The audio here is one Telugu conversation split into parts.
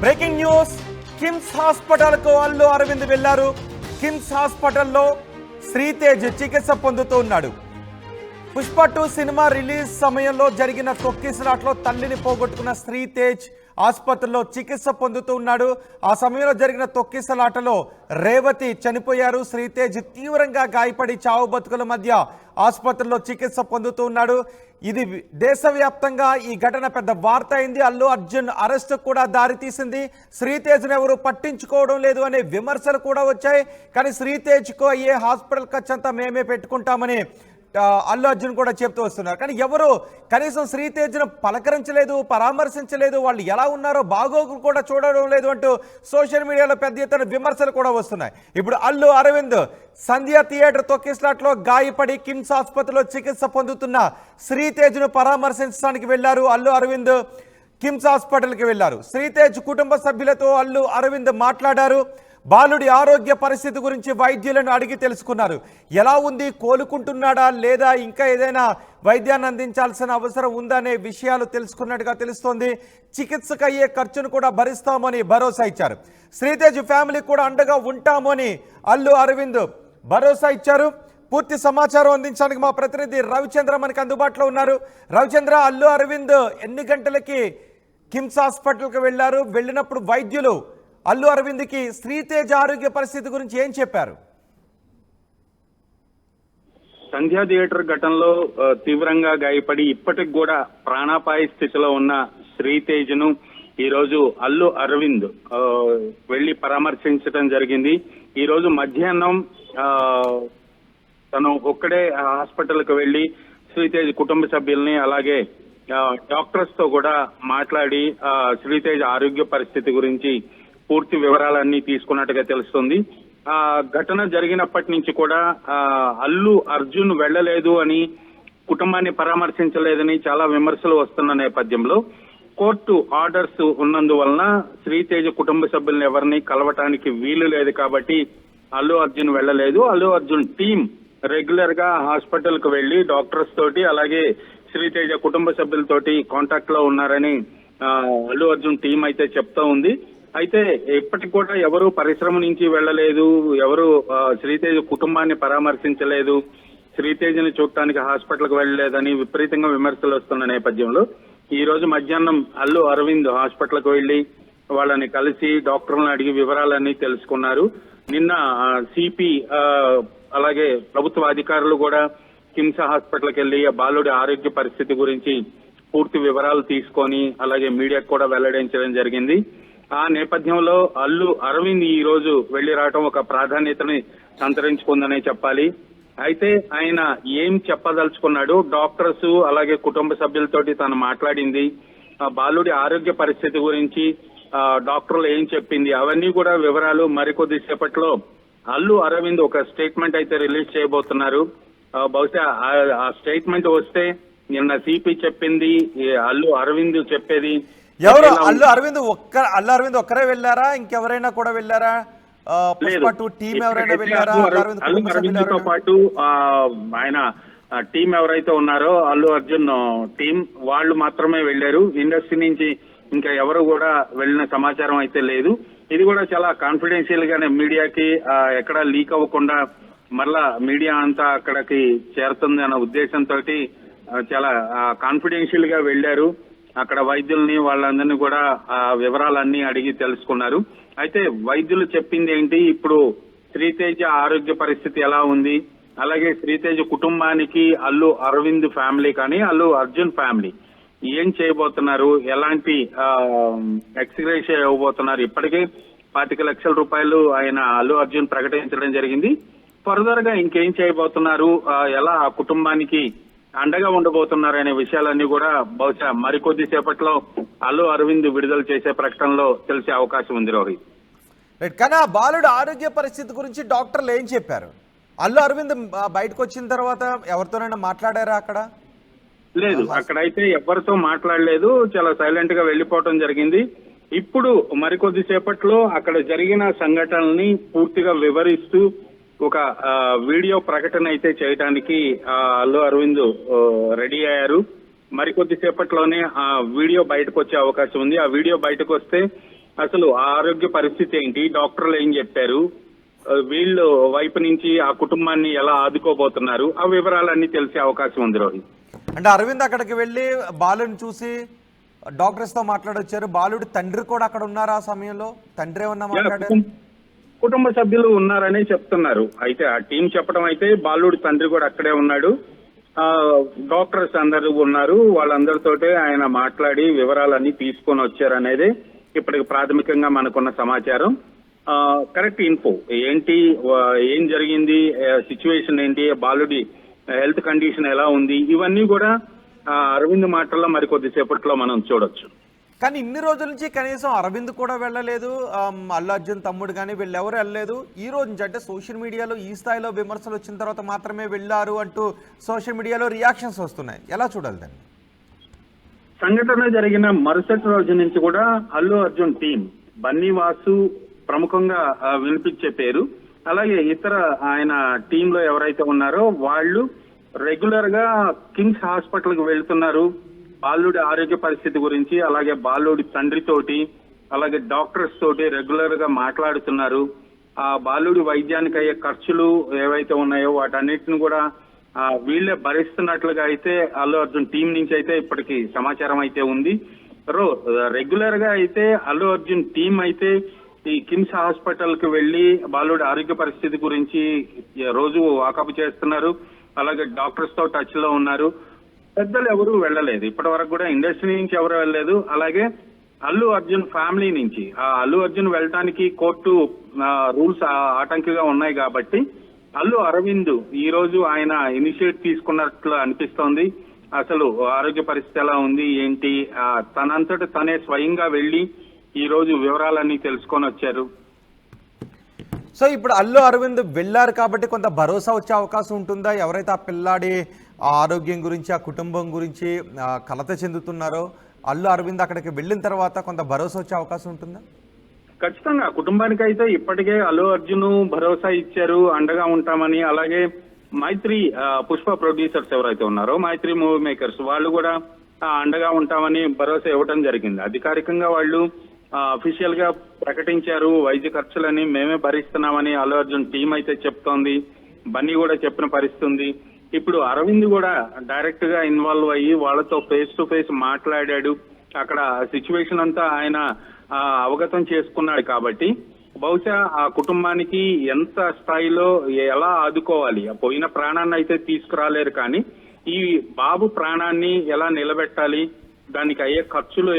బ్రేకింగ్ న్యూస్, కిమ్స్ హాస్పిటల్కు అల్లు అరవింద్ వెళ్లారు. కిమ్స్ హాస్పిటల్లో శ్రీతేజ్ చికిత్స పొందుతూ ఉన్నాడు. పుష్ప 2 సినిమా రిలీజ్ సమయంలో జరిగిన తొక్కిసలాట్లో తల్లిని పోగొట్టుకున్న శ్రీతేజ్ ఆసుపత్రిలో చికిత్స పొందుతూ ఉన్నాడు. ఆ సమయంలో జరిగిన తొక్కిసలాటలో రేవతి చనిపోయారు. శ్రీతేజ్ తీవ్రంగా గాయపడి చావు బతుకుల మధ్య ఆసుపత్రిలో చికిత్స పొందుతూ ఉన్నాడు. ఇది దేశవ్యాప్తంగా ఈ ఘటన పెద్ద వార్త అయింది. అల్లు అర్జున్ అరెస్ట్ కూడా దారితీసింది. శ్రీతేజ్ను ఎవరు పట్టించుకోవడం లేదు అనే విమర్శలు కూడా వచ్చాయి. కానీ శ్రీతేజ్కు అయ్యే హాస్పిటల్ ఖర్చు అంతా మేమే పెట్టుకుంటామని అల్లు అర్జున్ కూడా చెప్తూ వస్తున్నారు. కానీ ఎవరు కనీసం శ్రీతేజ్ను పలకరించలేదు, పరామర్శించలేదు, వాళ్ళు ఎలా ఉన్నారో బాగోగులు కూడా చూడడం లేదు అంటూ సోషల్ మీడియాలో పెద్ద ఎత్తున విమర్శలు కూడా వస్తున్నాయి. ఇప్పుడు అల్లు అరవింద్ సంధ్య థియేటర్ తొక్కిసలాట్లో గాయపడి కిమ్స్ ఆసుపత్రిలో చికిత్స పొందుతున్న శ్రీతేజ్ను పరామర్శించడానికి వెళ్లారు. అల్లు అరవింద్ కిమ్స్ హాస్పిటల్కి వెళ్లారు. శ్రీతేజ్ కుటుంబ సభ్యులతో అల్లు అరవింద్ మాట్లాడారు. బాలుడి ఆరోగ్య పరిస్థితి గురించి వైద్యులను అడిగి తెలుసుకున్నారు. ఎలా ఉంది, కోలుకుంటున్నాడా లేదా, ఇంకా ఏదైనా వైద్యాన్ని అందించాల్సిన అవసరం ఉందా అనే విషయాలు తెలుసుకున్నట్టుగా తెలుస్తోంది. చికిత్సకు అయ్యే ఖర్చును కూడా భరిస్తామని భరోసా ఇచ్చారు. శ్రీతేజ్ ఫ్యామిలీ కూడా అండగా ఉంటామని అల్లు అరవింద్ భరోసా ఇచ్చారు. పూర్తి సమాచారం అందించడానికి మా ప్రతినిధి రవిచంద్ర మనకు అందుబాటులో ఉన్నారు. రవిచంద్ర, అల్లు అరవింద్ ఎన్ని గంటలకి కిమ్స్ హాస్పిటల్కి వెళ్లారు? వెళ్ళినప్పుడు వైద్యులు అల్లు అరవింద్కి శ్రీతేజ్ ఆరోగ్య పరిస్థితి గురించి ఏం చెప్పారు? సంధ్యా థియేటర్ ఘటనలో తీవ్రంగా గాయపడి ఇప్పటికి కూడా ప్రాణాపాయ స్థితిలో ఉన్న శ్రీతేజ్ ను ఈ రోజు అల్లు అరవింద్ వెళ్లి పరామర్శించడం జరిగింది. ఈ రోజు మధ్యాహ్నం తను ఒక్కడే హాస్పిటల్ కు వెళ్లి శ్రీతేజ్ కుటుంబ సభ్యుల్ని అలాగే డాక్టర్స్ తో కూడా మాట్లాడి శ్రీతేజ్ ఆరోగ్య పరిస్థితి గురించి పూర్తి వివరాలన్నీ తీసుకున్నట్టుగా తెలుస్తుంది. ఆ ఘటన జరిగినప్పటి నుంచి కూడా అల్లు అర్జున్ వెళ్లలేదు అని, కుటుంబాన్ని పరామర్శించలేదని చాలా విమర్శలు వస్తున్న నేపథ్యంలో కోర్టు ఆర్డర్స్ ఉన్నందువలన శ్రీతేజ్ కుటుంబ సభ్యులను ఎవరిని కలవటానికి వీలు లేదు కాబట్టి అల్లు అర్జున్ వెళ్లలేదు. అల్లు అర్జున్ టీం రెగ్యులర్ గా హాస్పిటల్ కు వెళ్లి డాక్టర్స్ తోటి అలాగే శ్రీతేజ కుటుంబ సభ్యులతోటి కాంటాక్ట్ లో ఉన్నారని అల్లు అర్జున్ టీం అయితే చెప్తా ఉంది. అయితే ఇప్పటికి కూడా ఎవరు పరిశ్రమ నుంచి వెళ్లలేదు, ఎవరు శ్రీతేజ్ కుటుంబాన్ని పరామర్శించలేదు, శ్రీతేజ్ని చూడటానికి హాస్పిటల్కి వెళ్లలేదని విపరీతంగా విమర్శలు వస్తున్న నేపథ్యంలో ఈ రోజు మధ్యాహ్నం అల్లు అరవింద్ హాస్పిటల్కి వెళ్లి వాళ్ళని కలిసి డాక్టర్లను అడిగి వివరాలన్నీ తెలుసుకున్నారు. నిన్న సిపి అలాగే ప్రభుత్వ అధికారులు కూడా కిమ్స్ హాస్పిటల్కి వెళ్లి బాలుడి ఆరోగ్య పరిస్థితి గురించి పూర్తి వివరాలు తీసుకొని అలాగే మీడియాకు కూడా వెల్లడించడం జరిగింది. ఆ నేపథ్యంలో అల్లు అరవింద్ ఈ రోజు వెళ్లి రావడం ఒక ప్రాధాన్యతని సంతరించుకుందనే చెప్పాలి. అయితే ఆయన ఏం చెప్పదలుచుకున్నాడు, డాక్టర్స్ అలాగే కుటుంబ సభ్యులతోటి తను మాట్లాడింది, బాలుడి ఆరోగ్య పరిస్థితి గురించి డాక్టర్లు ఏం చెప్పింది, అవన్నీ కూడా వివరాలు మరికొద్ది సేపట్లో అల్లు అరవింద్ ఒక స్టేట్మెంట్ అయితే రిలీజ్ చేయబోతున్నారు. బహుశా ఆ స్టేట్మెంట్ వస్తే నిన్న సిపి చెప్పింది, అల్లు అరవింద్ చెప్పేది ఎవరు? అల్లు అరవింద్ ఒక్కరే వెళ్ళారా, ఇంకెవరైనా కూడా వెళ్ళారా? పుష్ప 2 టీం ఎవరైనా వెళ్ళారా? అల్లు అరవింద్ తో పాటు ఆయన టీం ఎవరైతే ఉన్నారో అల్లు అర్జున్ టీం వాళ్ళు మాత్రమే వెళ్లారు. ఇండస్ట్రీ నుంచి ఇంకా ఎవరు కూడా వెళ్ళిన సమాచారం అయితే లేదు. ఇది కూడా చాలా కాన్ఫిడెన్షియల్ గానే మీడియాకి ఎక్కడా లీక్ అవ్వకుండా మరలా మీడియా అంతా అక్కడికి చేరుతుంది అన్న ఉద్దేశంతో చాలా కాన్ఫిడెన్షియల్ గా వెళ్లారు. అక్కడ వైద్యుల్ని వాళ్ళందరినీ కూడా వివరాలన్నీ అడిగి తెలుసుకున్నారు. అయితే వైద్యులు చెప్పింది ఏంటి, ఇప్పుడు శ్రీతేజ ఆరోగ్య పరిస్థితి ఎలా ఉంది, అలాగే శ్రీతేజ కుటుంబానికి అల్లు అరవింద్ ఫ్యామిలీ కానీ అల్లు అర్జున్ ఫ్యామిలీ ఏం చేయబోతున్నారు, ఎలాంటి ఎక్స్గ్రేషియా ఇవ్వబోతున్నారు. ఇప్పటికే 25 లక్షల రూపాయలు ఆయన అల్లు అర్జున్ ప్రకటించడం జరిగింది. ఫర్దర్ గా ఇంకేం చేయబోతున్నారు, ఎలా ఆ కుటుంబానికి అండగా ఉండబోతున్నారు అనే విషయాలన్నీ కూడా బహుశా మరికొద్ది సేపట్లో అల్లు అరవింద్ విడుదల చేసే ప్రకటనలో తెలిసే అవకాశం ఉంది. రోహిత్, కానీ ఆ బాలుడు ఆరోగ్య పరిస్థితి గురించి డాక్టర్లు ఏం చెప్పారు? అల్లు అరవింద్ బయటకు వచ్చిన తర్వాత ఎవరితోనైనా మాట్లాడారా? అక్కడ లేదు, అక్కడైతే ఎవరితో మాట్లాడలేదు, చాలా సైలెంట్ గా వెళ్లిపోవటం జరిగింది. ఇప్పుడు మరికొద్ది సేపట్లో అక్కడ జరిగిన సంఘటనల్ని పూర్తిగా వివరిస్తూ ఒక వీడియో ప్రకటన అయితే చేయడానికి అల్లు అరవింద్ రెడీ అయ్యారు. మరికొద్ది సేపట్లోనే ఆ వీడియో బయటకు వచ్చే అవకాశం ఉంది. ఆ వీడియో బయటకు వస్తే అసలు ఆ ఆరోగ్య పరిస్థితి ఏంటి, డాక్టర్లు ఏం చెప్పారు, వీళ్ళు వైపు నుంచి ఆ కుటుంబాన్ని ఎలా ఆదుకోబోతున్నారు, ఆ వివరాలన్నీ తెలిసే అవకాశం ఉంది రోహిత్. అంటే అరవింద్ అక్కడికి వెళ్ళి బాలుని చూసి డాక్టర్స్తో మాట్లాడొచ్చారు. బాలుడి తండ్రి కూడా అక్కడ ఉన్నారు ఆ సమయంలో? తండ్రి ఏమన్నా మాట్లాడారు? కుటుంబ సభ్యులు ఉన్నారనే చెప్తున్నారు. అయితే ఆ టీం చెప్పడం అయితే బాలుడి తండ్రి కూడా అక్కడే ఉన్నాడు, డాక్టర్స్ అందరూ ఉన్నారు, వాళ్ళందరితోటే ఆయన మాట్లాడి వివరాలన్నీ తీసుకొని వచ్చారనేది ఇప్పటికి ప్రాథమికంగా మనకున్న సమాచారం. కరెక్ట్ ఇన్ఫో ఏంటి, ఏం జరిగింది, సిచ్యువేషన్ ఏంటి, బాలుడి హెల్త్ కండిషన్ ఎలా ఉంది, ఇవన్నీ కూడా అరవింద్ మాటల్లో మరి కొద్దిసేపట్లో మనం చూడొచ్చు. కానీ ఇన్ని రోజుల నుంచి కనీసం అరవింద్ కూడా వెళ్ళలేదు, అల్లు అర్జున్ తమ్ముడు కానీ వీళ్ళెవరు వెళ్ళలేదు. ఈ రోజు నుంచి అంటే సోషల్ మీడియాలో ఈ స్థాయిలో విమర్శలు వచ్చిన తర్వాత మాత్రమే వెళ్ళారు అంటూ సోషల్ మీడియాలో రియాక్షన్స్ వస్తున్నాయి. ఎలా చూడాలి దాన్ని? సంఘటన జరిగిన మరుసటి రోజు నుంచి కూడా అల్లు అర్జున్ టీం, బన్నీ వాసు ప్రముఖంగా వినిపించే పేరు, అలాగే ఇతర ఆయన టీంలో ఎవరైతే ఉన్నారో వాళ్ళు రెగ్యులర్ గా కిమ్స్ హాస్పిటల్ కి వెళ్తున్నారు. బాలుడి ఆరోగ్య పరిస్థితి గురించి, అలాగే బాలుడి తండ్రితోటి, అలాగే డాక్టర్స్ తోటి రెగ్యులర్ గా మాట్లాడుతున్నారు. ఆ బాలుడి వైద్యానికి అయ్యే ఖర్చులు ఏవైతే ఉన్నాయో వాటన్నిటిని కూడా వీళ్ళే భరిస్తున్నట్లుగా అయితే అల్లు అర్జున్ టీం నుంచి అయితే ఇప్పటికి సమాచారం అయితే ఉంది. రెగ్యులర్ గా అయితే అల్లు అర్జున్ టీం అయితే ఈ కిమ్స్ హాస్పిటల్ కి వెళ్లి బాలుడి ఆరోగ్య పరిస్థితి గురించి రోజు వాకప్ చేస్తున్నారు, అలాగే డాక్టర్స్ తో టచ్ లో ఉన్నారు. పెద్దలు ఎవరు వెళ్ళలేదు, ఇప్పటి వరకు కూడా ఇండస్ట్రీ నుంచి ఎవరు వెళ్ళలేదు. అలాగే అల్లు అర్జున్ ఫ్యామిలీ నుంచి అల్లు అర్జున్ వెళ్ళటానికి కోర్టు రూల్స్ ఆటంకిగా ఉన్నాయి కాబట్టి అల్లు అరవింద్ ఈ రోజు ఆయన ఇనిషియేట్ తీసుకున్నట్లు అనిపిస్తోంది. అసలు ఆరోగ్య పరిస్థితి ఎలా ఉంది ఏంటి, తనంతట తనే స్వయంగా వెళ్లి ఈ రోజు వివరాలన్నీ తెలుసుకొని వచ్చారు. సో ఇప్పుడు అల్లు అరవింద్ వెళ్ళారు కాబట్టి కొంత భరోసా వచ్చే అవకాశం ఉంటుందా? ఎవరైతే ఆ పిల్లాడి ఆరోగ్యం గురించి, ఆ కుటుంబం గురించి కలత చెందుతున్నారో అల్లు అరవింద్ అక్కడికి వెళ్ళిన తర్వాత కొంత భరోసా వచ్చే అవకాశం ఉంటుందా? ఖచ్చితంగా కుటుంబానికి అయితే ఇప్పటికే అల్లు అర్జున్ భరోసా ఇచ్చారు, అండగా ఉంటామని. అలాగే మైత్రి పుష్ప ప్రొడ్యూసర్స్ ఎవరైతే ఉన్నారో, మైత్రి మూవీ మేకర్స్, వాళ్ళు కూడా అండగా ఉంటామని భరోసా ఇవ్వడం జరిగింది. అధికారికంగా వాళ్ళు అఫీషియల్ గా ప్రకటించారు, వైద్య ఖర్చులని మేమే భరిస్తున్నామని అల్లు అర్జున్ టీం అయితే చెప్తోంది. బన్నీ కూడా చెప్పిన పరిస్థితి. ఇప్పుడు అరవింద్ కూడా డైరెక్ట్ గా ఇన్వాల్వ్ అయ్యి వాళ్ళతో ఫేస్ టు ఫేస్ మాట్లాడాడు. అక్కడ సిచ్యువేషన్ అంతా ఆయన అవగతం చేసుకున్నాడు కాబట్టి బహుశా ఆ కుటుంబానికి ఎంత స్థాయిలో ఎలా ఆదుకోవాలి, పోయిన ప్రాణాన్ని అయితే తీసుకురాలేరు కానీ ఈ బాబు ప్రాణాన్ని ఎలా నిలబెట్టాలి, దానికి అయ్యే ఖర్చులు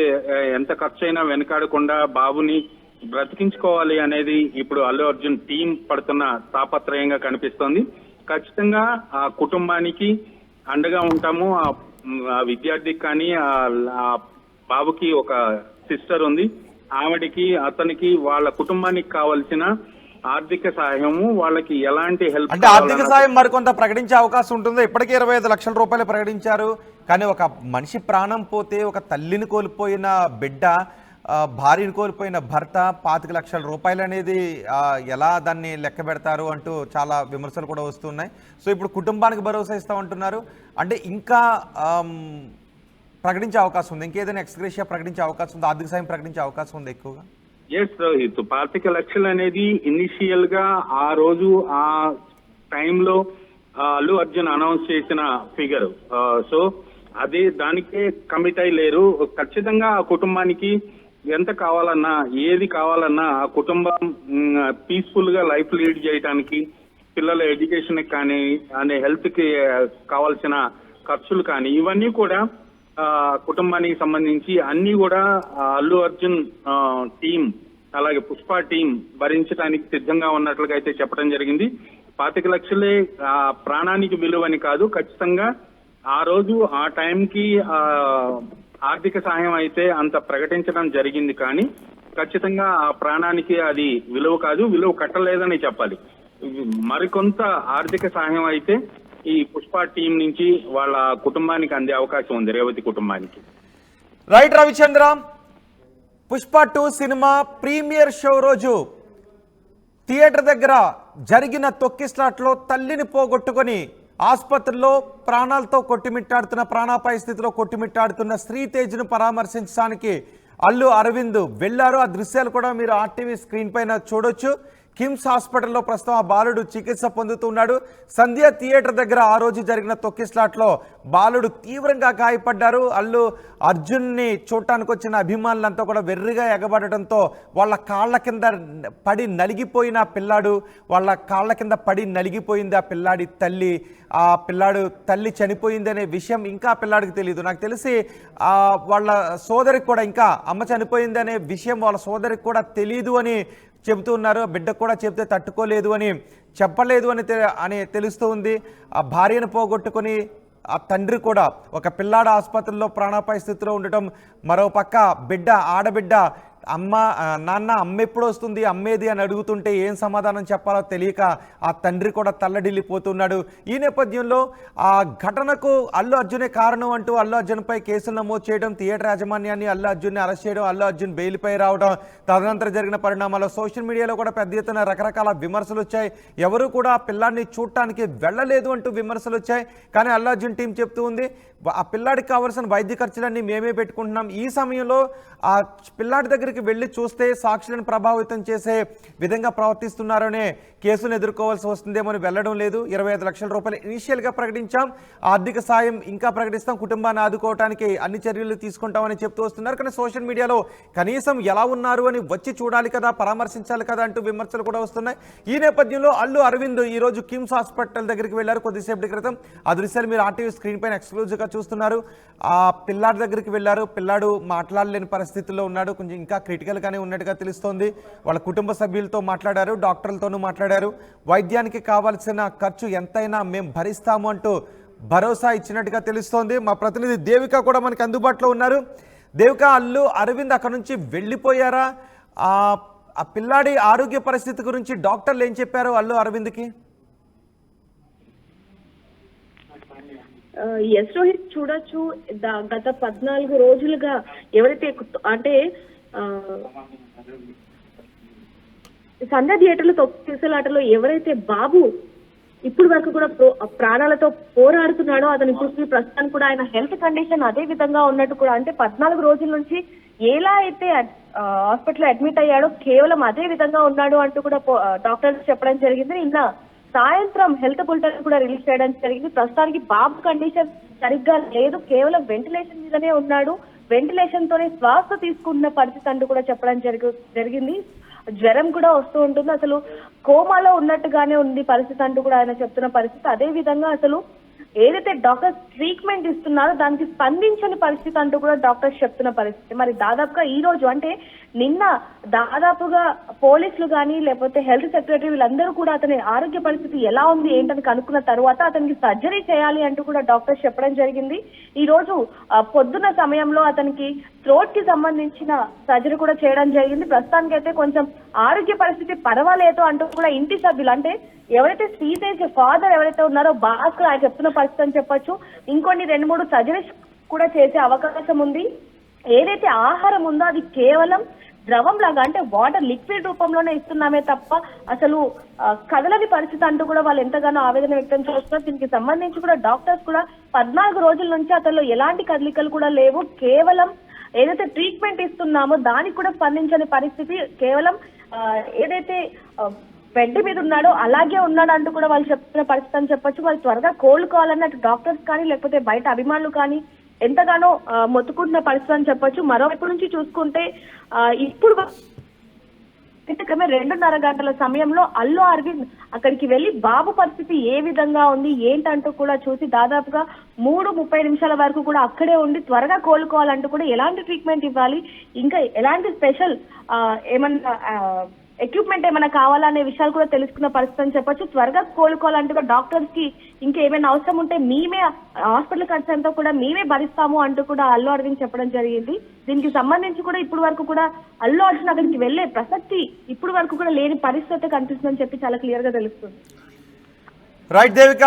ఎంత ఖర్చు అయినా వెనకాడకుండా బాబుని బ్రతికించుకోవాలి అనేది ఇప్పుడు అల్లు అర్జున్ టీం పడుతున్న తాపత్రయంగా కనిపిస్తోంది. ఖచ్చితంగా ఆ కుటుంబానికి అండగా ఉంటాము. ఆ విద్యార్థికి కానీ ఆ బాబుకి ఒక సిస్టర్ ఉంది, ఆవిడికి అతనికి వాళ్ళ కుటుంబానికి కావాల్సిన ఆర్థిక సహాయము, వాళ్ళకి ఎలాంటి హెల్ప్ అంటే ఆర్థిక సాయం మరికొంత ప్రకటించే అవకాశం ఉంటుందో? ఇప్పటికే 25 లక్షల రూపాయలు ప్రకటించారు, కానీ ఒక మనిషి ప్రాణం పోతే, ఒక తల్లిని కోల్పోయిన బిడ్డ, భార్యను కోల్పోయిన భర్త 25 లక్షల రూపాయలు అనేది ఎలా దాన్ని లెక్క పెడతారు అంటూ చాలా విమర్శలు కూడా వస్తున్నాయి. సో ఇప్పుడు కుటుంబానికి భరోసా ఇస్తామంటున్నారు, అంటే ఇంకా ప్రకటించే అవకాశం ఉంది, ఇంకేదైనా ఎక్స్గ్రేషియా ప్రకటించే అవకాశం ఉంది, ఆర్థిక సాయం ప్రకటించే అవకాశం ఉంది ఎక్కువగా? ఎస్ రోహిత్, 25 లక్షలు అనేది ఇనిషియల్ గా ఆ రోజు ఆ టైంలో అల్లు అర్జున్ అనౌన్స్ చేసిన ఫిగర్. సో అదే దానికే కమిట్ అయి లేరు. ఖచ్చితంగా ఆ కుటుంబానికి ఎంత కావాలన్నా, ఏది కావాలన్నా, ఆ కుటుంబం పీస్ఫుల్ గా లైఫ్ లీడ్ చేయడానికి, పిల్లల ఎడ్యుకేషన్ కానీ, అనే హెల్త్ కి కావాల్సిన ఖర్చులు కానీ, ఇవన్నీ కూడా కుటుంబానికి సంబంధించి అన్ని కూడా అల్లు అర్జున్ టీం, అలాగే పుష్ప టీం భరించడానికి సిద్ధంగా ఉన్నట్లుగా అయితే చెప్పడం జరిగింది. 25 లక్షలే ప్రాణానికి విలువని కాదు, ఖచ్చితంగా ఆ రోజు ఆ టైంకి ఆర్థిక సహాయం అయితే అంత ప్రకటించడం జరిగింది, కానీ ఖచ్చితంగా ఆ ప్రాణానికి అది విలువ కాదు, విలువ కట్టలేదని చెప్పాలి. మరికొంత ఆర్థిక సహాయం అయితే ఈ పుష్ప టీం నుంచి వాళ్ళ కుటుంబానికి అందే అవకాశం ఉంది, రేవతి కుటుంబానికి. Right Ravichandra, Pushpa 2 cinema premiere show రోజు థియేటర్ దగ్గర జరిగిన తొక్కిస్లాట్లో తల్లిని పోగొట్టుకొని ఆసుపత్రిలో ప్రాణాలతో కొట్టిమిట్టాడుతున్న, ప్రాణాపాయ స్థితిలో కొట్టిమిట్టాడుతున్న శ్రీతేజ్ను పరామర్శించడానికి అల్లు అరవింద్ వెళ్ళారు. ఆ దృశ్యాలు కూడా మీరు ఆర్టీవీ స్క్రీన్ పైన చూడొచ్చు. కిమ్స్ హాస్పిటల్లో ప్రస్తుతం ఆ బాలుడు చికిత్స పొందుతున్నాడు. సంధ్య థియేటర్ దగ్గర ఆ రోజు జరిగిన తొక్కిస్లాట్లో బాలుడు తీవ్రంగా గాయపడ్డారు. అల్లు అర్జున్ని చూడటానికి వచ్చిన అభిమానులంతా కూడా వెర్రిగా ఎగబడటంతో వాళ్ళ కాళ్ళ కింద పడి నలిగిపోయిన పిల్లాడు, వాళ్ళ కాళ్ళ కింద పడి నలిగిపోయింది ఆ పిల్లాడి తల్లి. ఆ పిల్లాడు తల్లి చనిపోయింది అనే విషయం ఇంకా ఆ పిల్లాడికి తెలియదు. నాకు తెలిసి వాళ్ళ సోదరికి కూడా, ఇంకా అమ్మ చనిపోయింది అనే విషయం వాళ్ళ సోదరికి కూడా తెలియదు అని చెబుతూ ఉన్నారు. బిడ్డకు కూడా చెప్తే తట్టుకోలేదు అని, చెప్పలేదు అని తెలుస్తూ ఉంది. ఆ భార్యను పోగొట్టుకొని ఆ తండ్రి కూడా ఒక పిల్లాడ ఆసుపత్రిలో ప్రాణాపాయ స్థితిలో ఉండటం, మరోపక్క బిడ్డ, ఆడబిడ్డ నాన్న అమ్మ ఎప్పుడు వస్తుంది, అమ్మేది అని అడుగుతుంటే ఏం సమాధానం చెప్పాలో తెలియక ఆ తండ్రి కూడా తల్లడిల్లిపోతున్నాడు. ఈ నేపథ్యంలో ఆ ఘటనకు అల్లు అర్జునే కారణం అంటూ అల్లు అర్జున్పై కేసులు నమోదు చేయడం, థియేటర్ యాజమాన్యాన్ని అల్లు అర్జున్ని అరెస్ట్ చేయడం, అల్లు అర్జున్ బెయిల్పై రావడం, తదనంతరం జరిగిన పరిణామాలు సోషల్ మీడియాలో కూడా పెద్ద ఎత్తున రకరకాల విమర్శలు వచ్చాయి. ఎవరు కూడా ఆ పిల్లాడిని చూడటానికి వెళ్ళలేదు అంటూ విమర్శలు వచ్చాయి. కానీ అల్లు అర్జున్ టీం చెప్తూ ఉంది, ఆ పిల్లాడికి కావాల్సిన వైద్య ఖర్చులన్నీ మేమే పెట్టుకుంటున్నాం. ఈ సమయంలో ఆ పిల్లాడి దగ్గరికి వెళ్ళి చూస్తే సాక్షులను ప్రభావితం చేసే విధంగా ప్రవర్తిస్తున్నారనే కేసును ఎదుర్కోవాల్సి వస్తుందేమని వెళ్ళడం లేదు. 25 లక్షల రూపాయలు ఇనిషియల్గా ప్రకటించాం, ఆర్థిక సాయం ఇంకా ప్రకటిస్తాం, కుటుంబాన్ని ఆదుకోవడానికి అన్ని చర్యలు తీసుకుంటామని చెప్తూ వస్తున్నారు. కానీ సోషల్ మీడియాలో కనీసం ఎలా ఉన్నారు అని వచ్చి చూడాలి కదా, పరామర్శించాలి కదా అంటూ విమర్శలు కూడా వస్తున్నాయి. ఈ నేపథ్యంలో అల్లు అరవింద్ ఈరోజు కిమ్స్ హాస్పిటల్ దగ్గరికి వెళ్ళారు కొద్దిసేపటి క్రితం. ఆ దృశ్యాలు మీరు ఆర్టీవీ స్క్రీన్ పైన ఎక్స్క్లూజివ్గా చూస్తున్నారు. ఆ పిల్లాడి దగ్గరికి వెళ్ళారు. పిల్లాడు మాట్లాడలేని పరిస్థితుల్లో ఉన్నాడు, కొంచెం ఇంకా క్రిటికల్గానే ఉన్నట్టుగా తెలుస్తోంది. వాళ్ళ కుటుంబ సభ్యులతో మాట్లాడారు, డాక్టర్లతోనూ మాట్లాడారు. వైద్యానికి కావాల్సిన ఖర్చు ఎంతైనా మేము భరిస్తాము అంటూ భరోసా ఇచ్చినట్టుగా తెలుస్తోంది. మా ప్రతినిధి దేవిక కూడా మనకి అందుబాటులో ఉన్నారు. దేవిక, అల్లు అరవింద్ అక్కడ నుంచి వెళ్ళిపోయారా? ఆ పిల్లాడి ఆరోగ్య పరిస్థితి గురించి డాక్టర్లు ఏం చెప్పారు అల్లు అరవింద్కి? ఎస్ రోహిత్, చూడొచ్చు గత 14 రోజులుగా ఎవరైతే అంటే సంధ్య థియేటర్లో తొక్కిసలాటలో ఎవరైతే బాబు ఇప్పుడు వరకు కూడా ప్రాణాలతో పోరాడుతున్నాడో అతని చూసి ప్రస్తుతానికి కూడా ఆయన హెల్త్ కండిషన్ అదే విధంగా ఉన్నట్టు కూడా, అంటే 14 రోజుల నుంచి ఎలా అయితే హాస్పిటల్ అడ్మిట్ అయ్యాడో కేవలం అదే విధంగా ఉన్నాడు అంటూ కూడా డాక్టర్స్ చెప్పడం జరిగింది. నిన్న సాయంత్రం హెల్త్ బులెటిన్ కూడా రిలీజ్ చేయడం జరిగింది. ప్రస్తుతానికి బాబు కండిషన్ సరిగ్గా లేదు, కేవలం వెంటిలేషన్ మీదనే ఉన్నాడు, వెంటిలేషన్ తోనే శ్వాస తీసుకుంటున్న పరిస్థితి అంటూ కూడా చెప్పడం జరిగింది. జ్వరం కూడా వస్తూ ఉంటుంది, అసలు కోమాలో ఉన్నట్టుగానే ఉంది పరిస్థితి అంటూ కూడా ఆయన చెప్తున్న పరిస్థితి. అదే విధంగా అసలు ఏదైతే డాక్టర్స్ ట్రీట్మెంట్ ఇస్తున్నారో దానికి స్పందించని పరిస్థితి అంటూ కూడా డాక్టర్స్ చెప్తున్న పరిస్థితి. మరి దాదాపుగా ఈ రోజు, అంటే నిన్న దాదాపుగా పోలీసులు కానీ లేకపోతే హెల్త్ సెక్రటరీ వీళ్ళందరూ కూడా అతని ఆరోగ్య పరిస్థితి ఎలా ఉంది ఏంటని కనుక్కున్న తర్వాత అతనికి సర్జరీ చేయాలి అంటూ కూడా డాక్టర్స్ చెప్పడం జరిగింది. ఈ రోజు పొద్దున్న సమయంలో అతనికి థ్రోట్ కి సంబంధించిన సర్జరీ కూడా చేయడం జరిగింది. ప్రస్తుతానికి అయితే కొంచెం ఆరోగ్య పరిస్థితి పర్వాలేదు అంటూ కూడా ఇంటి సభ్యులు, అంటే ఎవరైతే శ్రీతేజ్ ఫాదర్ ఎవరైతే ఉన్నారో భాస్కర్ ఆయన చెప్తున్న పరిస్థితి అని చెప్పొచ్చు. ఇంకొన్ని 2-3 సర్జరీస్ కూడా చేసే అవకాశం ఉంది. ఏదైతే ఆహారం ఉందో అది కేవలం ద్రవం లాగా, అంటే వాటర్ లిక్విడ్ రూపంలోనే ఇస్తున్నామే తప్ప అసలు కదలని పరిస్థితి అంటూ కూడా వాళ్ళు ఎంతగానో ఆవేదన వ్యక్తం చేస్తున్నారు. దీనికి సంబంధించి కూడా డాక్టర్స్ కూడా 14 రోజుల నుంచి అతనిలో ఎలాంటి కదలికలు కూడా లేవు, కేవలం ఏదైతే ట్రీట్మెంట్ ఇస్తున్నామో దానికి కూడా స్పందించని పరిస్థితి, కేవలం ఏదైతే బెడ్ మీద ఉన్నాడో అలాగే ఉన్నాడు అంటూ కూడా వాళ్ళు చెప్తున్న పరిస్థితి అని చెప్పొచ్చు. వాళ్ళు త్వరగా కోలుకోవాలన్నట్టు డాక్టర్స్ కానీ లేకపోతే బయట అభిమానులు కానీ ఎంతగానో మొత్తుకుంటున్న పరిస్థితి అని చెప్పొచ్చు. మరోవైపు నుంచి చూసుకుంటే ఇప్పుడు 2:30 గంటల సమయంలో అల్లు అరవింద్ అక్కడికి వెళ్లి బాబు పరిస్థితి ఏ విధంగా ఉంది ఏంటంటూ కూడా చూసి దాదాపుగా 3:30 నిమిషాల వరకు కూడా అక్కడే ఉండి త్వరగా కోలుకోవాలంటూ కూడా ఎలాంటి ట్రీట్మెంట్ ఇవ్వాలి, ఇంకా ఎలాంటి స్పెషల్ ఏమన్నా ఎక్విప్మెంట్ ఏమైనా కావాలనే విషయాలు కూడా తెలుసుకున్న పరిస్థితి అని చెప్పొచ్చు. త్వరగా కోలుకోవాలంటూ డాక్టర్స్ కి ఇంకా ఏమైనా అవసరం ఉంటే మేమే హాస్పిటల్ ఖర్చు అంతా కూడా మేమే భరిస్తాము అంటూ కూడా అల్లు అరవింద్ చెప్పడం జరిగింది. దీనికి సంబంధించి కూడా ఇప్పుడు వరకు కూడా అల్లు అర్జున్ అక్కడికి వెళ్లే ప్రసక్తి ఇప్పుడు వరకు కూడా లేని పరిస్థితి కనిపిస్తుందని చెప్పి చాలా క్లియర్ గా తెలుస్తుంది. రైట్ దేవిక,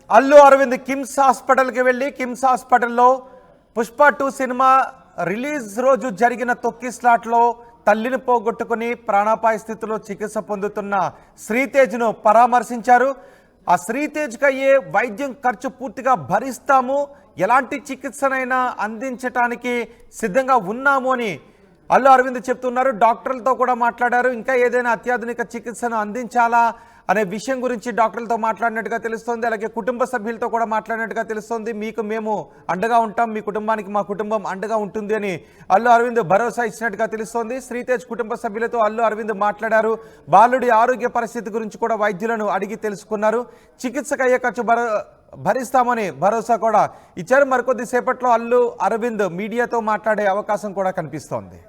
అల్లు అరవింద్ కిమ్స్ హాస్పిటల్కి వెళ్ళి కిమ్స్ హాస్పిటల్లో పుష్ప 2 సినిమా రిలీజ్ రోజు జరిగిన తొక్కిస్లాట్లో తల్లిని పోగొట్టుకుని ప్రాణాపాయ స్థితిలో చికిత్స పొందుతున్న శ్రీతేజ్ను పరామర్శించారు. ఆ శ్రీతేజ్కి అయ్యే వైద్యం ఖర్చు పూర్తిగా భరిస్తాము, ఎలాంటి చికిత్సనైనా అందించడానికి సిద్ధంగా ఉన్నాము అని అల్లు అరవింద్ చెప్తున్నారు. డాక్టర్లతో కూడా మాట్లాడారు. ఇంకా ఏదైనా అత్యాధునిక చికిత్సను అందించాలా అనే విషయం గురించి డాక్టర్లతో మాట్లాడినట్టుగా తెలుస్తోంది. అలాగే కుటుంబ సభ్యులతో కూడా మాట్లాడినట్టుగా తెలుస్తోంది. మీకు మేము అండగా ఉంటాం, మీ కుటుంబానికి మా కుటుంబం అండగా ఉంటుంది అని అల్లు అరవింద్ భరోసా ఇచ్చినట్టుగా తెలుస్తోంది. శ్రీతేజ్ కుటుంబ సభ్యులతో అల్లు అరవింద్ మాట్లాడారు. బాలుడి ఆరోగ్య పరిస్థితి గురించి కూడా వైద్యులను అడిగి తెలుసుకున్నారు. చికిత్సకు అయ్యే ఖర్చు భరిస్తామని భరోసా కూడా ఇచ్చారు. మరికొద్ది సేపట్లో అల్లు అరవింద్ మీడియాతో మాట్లాడే అవకాశం కూడా కనిపిస్తోంది.